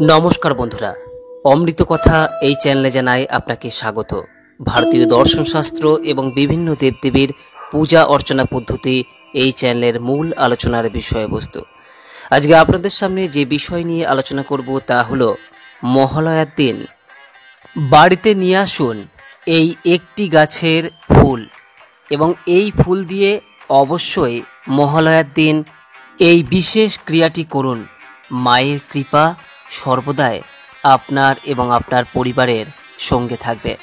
নমস্কার বন্ধুরা, অমৃত কথা এই চ্যানেলে জানাই আপনাকে স্বাগত। ভারতীয় দর্শনশাস্ত্র এবং বিভিন্ন দেবদেবীর পূজা অর্চনা পদ্ধতি এই চ্যানেলের মূল আলোচনার বিষয়বস্তু। আজকে আপনাদের সামনে যে বিষয় নিয়ে আলোচনা করব তা হলো মহালয়ার দিন বাড়িতে নিয়ে আসুন এই একটি গাছের ফুল এবং এই ফুল দিয়ে অবশ্যই মহালয়ার দিন এই বিশেষ ক্রিয়াটি করুন। মায়ের কৃপা সর্বদাই আপনার এবং আপনার পরিবারের সঙ্গে থাকবে।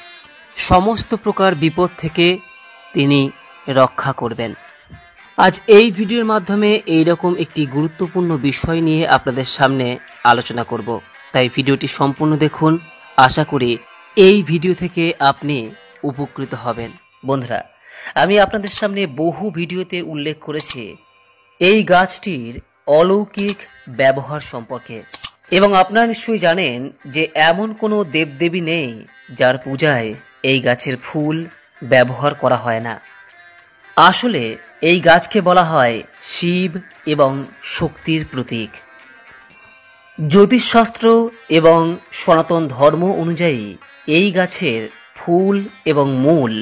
সমস্ত প্রকার বিপদ থেকে তিনি রক্ষা করবেন। আজ এই ভিডিওর মাধ্যমে এইরকম একটি গুরুত্বপূর্ণ বিষয় নিয়ে আপনাদের সামনে আলোচনা করব, তাই ভিডিওটি সম্পূর্ণ দেখুন। আশা করি এই ভিডিও থেকে আপনি উপকৃত হবেন। বন্ধুরা, আমি আপনাদের সামনে বহু ভিডিওতে উল্লেখ করেছি এই গাছটির অলৌকিক ব্যবহার সম্পর্কে, এবং আপনারা নিশ্চয়ই জানেন যে এমন কোনো দেবদেবী নেই যার পূজায় এই গাছের ফুল ব্যবহার করা হয় না। আসলে এই গাছকে বলা হয় শিব এবং শক্তির প্রতীক। জ্যোতিষশাস্ত্র এবং সনাতন ধর্ম অনুযায়ী এই গাছের ফুল এবং মূল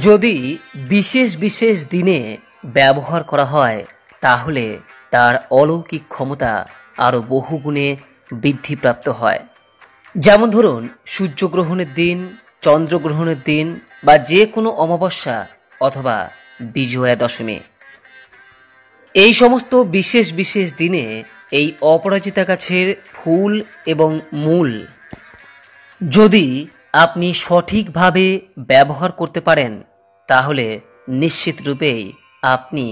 যদি বিশেষ বিশেষ দিনে ব্যবহার করা হয় তাহলে তার অলৌকিক ক্ষমতা আরও বহুগুণে বৃদ্ধিপ্রাপ্ত হয়। যেমন ধরুন, সূর্যগ্রহণের দিন, চন্দ্রগ্রহণের দিন বা যে কোনো অমাবস্যা অথবা বিজয়া দশমী, এই সমস্ত বিশেষ বিশেষ দিনে এই অপরাজিতা গাছের ফুল এবং মূল যদি আপনি সঠিকভাবে ব্যবহার করতে পারেন তাহলে নিশ্চিত রূপেই আপনি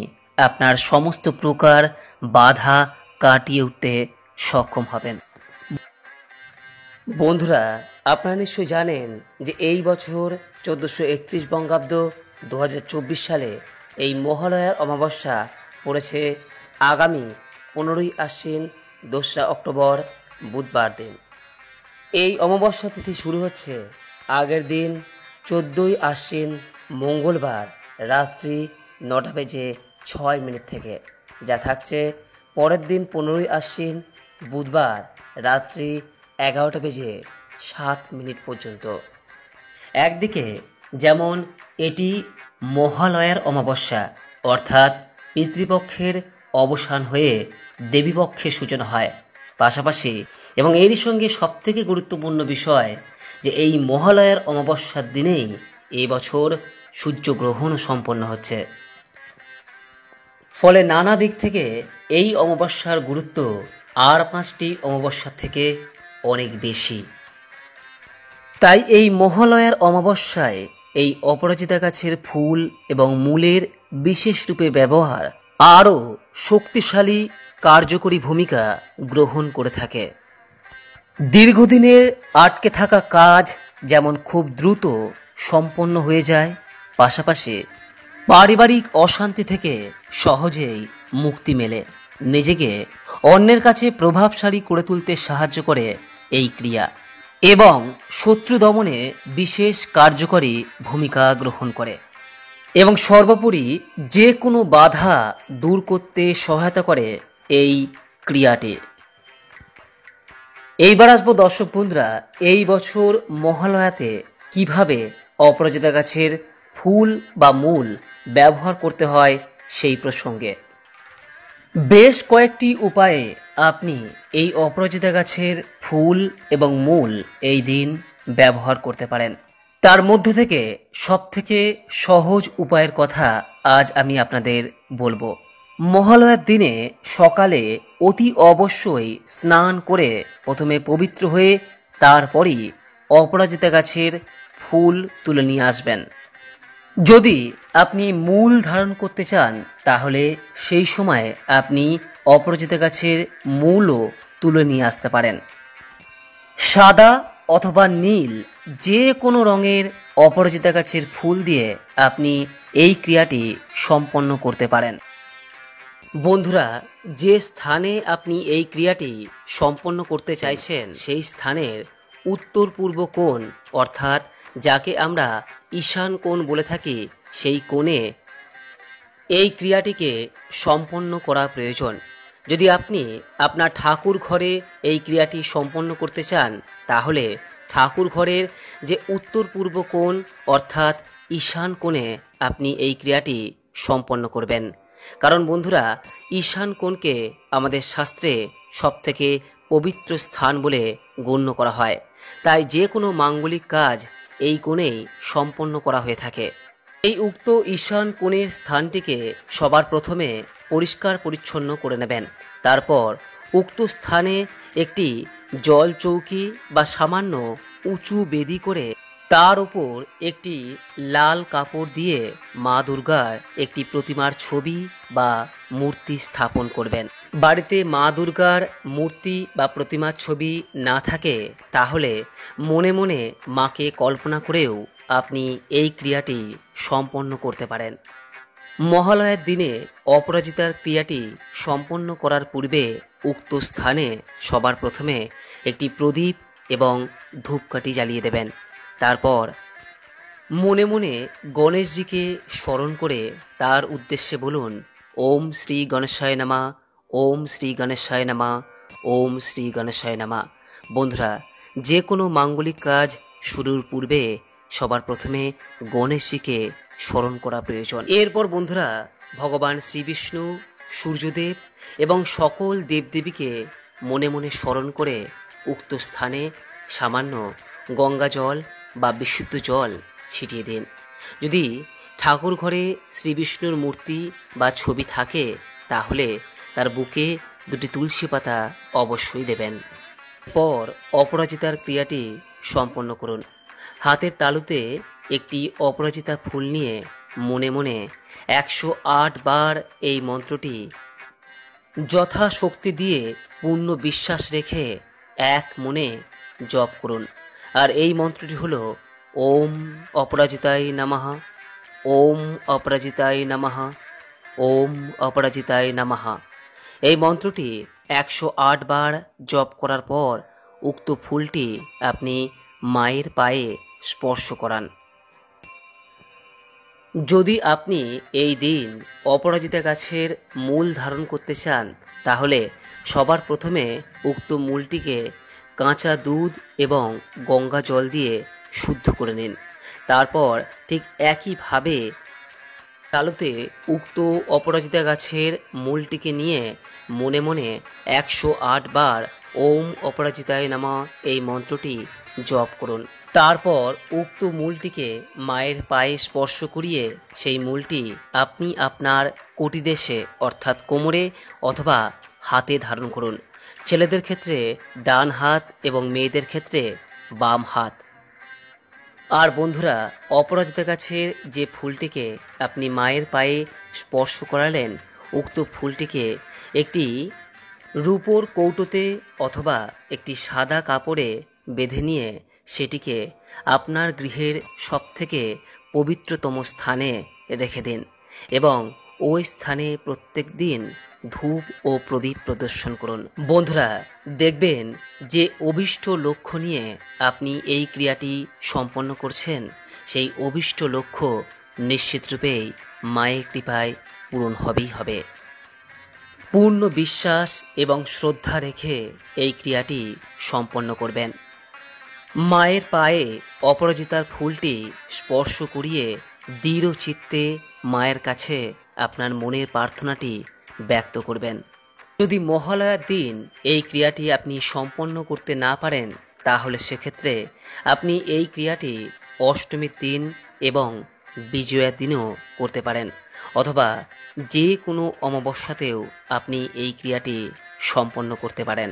আপনার সমস্ত প্রকার বাধা কাটিয়ে উঠতে সক্ষম হবেন। বন্ধুরা, আপনারা নিশ্চয়ই জানেন যে এই বছর 1431 বঙ্গাব্দ 2024 সালে এই মহালয়ার অমাবস্যা পড়েছে আগামী 15ই আশ্বিন 2রা অক্টোবর বুধবার দিন। এই অমাবস্যা তিথি শুরু হচ্ছে আগের দিন 14ই আশ্বিন মঙ্গলবার রাত্রি 9:06 থেকে, যা থাকছে পরের দিন 15ই আশ্বিন বুধবার রাত্রি 11:07 পর্যন্ত। একদিকে যেমন এটি মহালয়ার অমাবস্যা, অর্থাৎ পিতৃপক্ষের অবসান হয়ে দেবীপক্ষের সূচনা হয়, পাশাপাশি এবং এরই সঙ্গে সবথেকে গুরুত্বপূর্ণ বিষয় যে এই মহালয়ার অমাবস্যার দিনেই এই বছর সূর্যগ্রহণ সম্পন্ন হচ্ছে। ফলে নানা দিক থেকে এই অমাবস্যার গুরুত্ব আর 5টি অমাবস্যার থেকে অনেক বেশি। তাই এই মহালয়ার অমাবস্যায় এই অপরাজিতা গাছের ফুল এবং মূলের বিশেষ রূপে ব্যবহার আরও শক্তিশালী কার্যকরী ভূমিকা গ্রহণ করে থাকে। দীর্ঘদিনের আটকে থাকা কাজ যেমন খুব দ্রুত সম্পন্ন হয়ে যায়, পাশাপাশি পারিবারিক অশান্তি থেকে সহজেই মুক্তি মেলে। নিজেকে অন্যের কাছে প্রভাবশালী করে তুলতে সাহায্য করে এই ক্রিয়া, এবং শত্রু দমনে বিশেষ কার্যকরী ভূমিকা গ্রহণ করে, এবং সর্বোপরি যে কোনো বাধা দূর করতে সহায়তা করে এই ক্রিয়াটি। এইবার আসবো দর্শক বন্ধুরা, এই বছর মহালয়াতে কিভাবে অপরাজিতা গাছের ফুল বা মূল ব্যবহার করতে হয় সেই প্রসঙ্গে। বেশ কয়েকটি উপায়ে আপনি এই অপরাজিতা গাছের ফুল এবং মূল এই দিন ব্যবহার করতে পারেন। তার মধ্য থেকে সবথেকে সহজ উপায়ের কথা আজ আমি আপনাদের বলবো। মহালয়ার দিনে সকালে অতি অবশ্যই স্নান করে প্রথমে পবিত্র হয়ে তারপরই অপরাজিতা গাছের ফুল তুলে নিয়ে আসবেন। যদি আপনি মূল ধারণ করতে চান তাহলে সেই সময় আপনি অপরাজিতা গাছের মূলও তুলে নিয়ে আসতে পারেন। সাদা অথবা নীল যে কোনো রঙের অপরাজিতা গাছের ফুল দিয়ে আপনি এই ক্রিয়াটি সম্পন্ন করতে পারেন। বন্ধুরা, যে স্থানে আপনি এই ক্রিয়াটি সম্পন্ন করতে চাইছেন সেই স্থানের উত্তর পূর্ব কোণ, অর্থাৎ যাকে আমরা ঈশান কোণ বলে থাকি, সেই কোণে এই ক্রিয়াটিকে সম্পন্ন করা প্রয়োজন। যদি আপনি আপনার ঠাকুর ঘরে এই ক্রিয়াটি সম্পন্ন করতে চান, তাহলে ঠাকুর ঘরের যে উত্তর পূর্ব কোণ অর্থাৎ ঈশান কোণে আপনি এই ক্রিয়াটি সম্পন্ন করবেন। কারণ বন্ধুরা, ঈশান কোণকে আমাদের শাস্ত্রে সবথেকে পবিত্র স্থান বলে গণ্য করা হয়। তাই যে কোনো মাঙ্গলিক কাজ এই কোণেই সম্পন্ন করা হয়ে থাকে। এই উক্ত ঈশান কোণের স্থানটিকে সবার প্রথমে পরিষ্কার পরিচ্ছন্ন করে নেবেন। তারপর উক্ত স্থানে একটি জল চৌকি বা সামান্য উঁচু বেদি করে তার উপর একটি লাল কাপড় দিয়ে মা দুর্গার একটি প্রতিমার ছবি বা মূর্তি স্থাপন করবেন। বাড়িতে মা দুর্গার মূর্তি বা প্রতিমার ছবি না থাকে তাহলে মনে মনে মাকে কল্পনা করেও আপনি এই ক্রিয়াটি সম্পন্ন করতে পারেন। মহালয়ার দিনে অপরাজিতার ক্রিয়াটি সম্পন্ন করার পূর্বে উক্ত স্থানে সবার প্রথমে একটি প্রদীপ এবং ধূপকাঠি জ্বালিয়ে দেবেন। তারপর মনে মনে গণেশজিকে স্মরণ করে তার উদ্দেশ্যে বলুন, ওম শ্রী গণেশায় নমঃ, ওম শ্রী গণেশায় নমঃ, ওম শ্রী গণেশায় নমঃ। বন্ধুরা, যে কোনো মাঙ্গলিক কাজ শুরুর পূর্বে সবার প্রথমে গণেশজিকে স্মরণ করা প্রয়োজন। এরপর বন্ধুরা, ভগবান শ্রীবিষ্ণু, সূর্যদেব এবং সকল দেবদেবীকে মনে মনে স্মরণ করে উক্ত স্থানে সামান্য গঙ্গা জল বা বিশুদ্ধ জল ছিটিয়ে দিন। যদি ঠাকুর ঘরে শ্রীবিষ্ণুর মূর্তি বা ছবি থাকে তাহলে তার বুকে দুটি তুলসী পাতা অবশ্যই দেবেন। পর অপরাজিতার ক্রিয়াটি সম্পন্ন করুন। হাতের তালুতে একটি অপরাজিতা ফুল নিয়ে মনে মনে 108 বার এই মন্ত্রটি যথাশক্তি দিয়ে পূর্ণ বিশ্বাস রেখে এক মনে জপ করুন। আর এই মন্ত্রটি হলো ওম অপরাজিতায় নমঃ, ওম অপরাজিতায় নমঃ, ওম অপরাজিতায় নমঃ। এই মন্ত্রটি 108 বার জপ করার পর উক্ত ফুলটি আপনি মায়ের পায়ে স্পর্শ করান। যদি আপনি এই দিন অপরাজিতা গাছের মূল ধারণ করতে চান তাহলে সবার প্রথমে উক্ত মূলটিকে কাঁচা দুধ এবং গঙ্গা জল দিয়ে শুদ্ধ করে নিন। তারপর ঠিক একইভাবে তালুতে উক্ত অপরাজিতা গাছের মূলটিকে নিয়ে মনে মনে 108 বার ওম অপরাজিতায় নমঃ এই মন্ত্রটি জপ করুন। তারপর উক্ত মূলটিকে মায়ের পায়ে স্পর্শ করিয়ে সেই মূলটি আপনি আপনার কটিদেশে অর্থাৎ কোমরে অথবা হাতে ধারণ করুন। ছেলেদের ক্ষেত্রে ডান হাত এবং মেয়েদের ক্ষেত্রে বাম হাত। আর বন্ধুরা, অপরাজিতা গাছের যে ফুলটিকে আপনি মায়ের পায়ে স্পর্শ করালেন উক্ত ফুলটিকে একটি রূপোর কৌটোতে অথবা একটি সাদা কাপড়ে বেঁধে নিয়ে সেটিকে আপনার গৃহের সবথেকে পবিত্রতম স্থানে রেখে দিন এবং ওই স্থানে প্রত্যেক দিন ধূপ ও প্রদীপ প্রদর্শন করুন। বন্ধুরা, দেখবেন যে অভীষ্ট লক্ষ্য নিয়ে আপনি এই ক্রিয়াটি সম্পন্ন করছেন সেই অভীষ্ট লক্ষ্য নিশ্চিতরূপেই মায়ের কৃপায় পূরণ হবেই হবে। পূর্ণ বিশ্বাস এবং শ্রদ্ধা রেখে এই ক্রিয়াটি সম্পন্ন করবেন। মায়ের পায়ে অপরাজিতার ফুলটি স্পর্শ করিয়ে দৃঢ় চিত্তে মায়ের কাছে আপনার মনের প্রার্থনাটি ব্যক্ত করবেন। যদি মহালয়ার দিন এই ক্রিয়াটি আপনি সম্পন্ন করতে না পারেন তাহলে সেক্ষেত্রে আপনি এই ক্রিয়াটি অষ্টমীর দিন এবং বিজয়ার দিনও করতে পারেন, অথবা যে কোনো অমাবস্যাতেও আপনি এই ক্রিয়াটি সম্পন্ন করতে পারেন।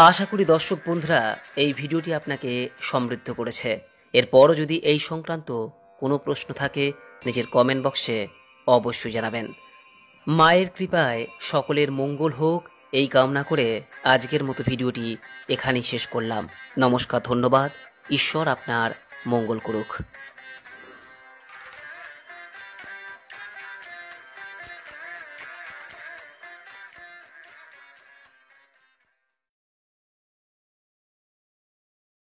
আশা করি দর্শক বন্ধুরা এই ভিডিওটি আপনাকে সমৃদ্ধ করেছে। এরপরও যদি এই সংক্রান্ত কোনো প্রশ্ন থাকে নিজের কমেন্ট বক্সে অবশ্যই জানাবেন। মায়ের কৃপায় সকলের মঙ্গল হোক এই কামনা করে আজকের মতো ভিডিওটি এখানেই শেষ করলাম। নমস্কার, ধন্যবাদ। ঈশ্বর আপনার মঙ্গল করুক।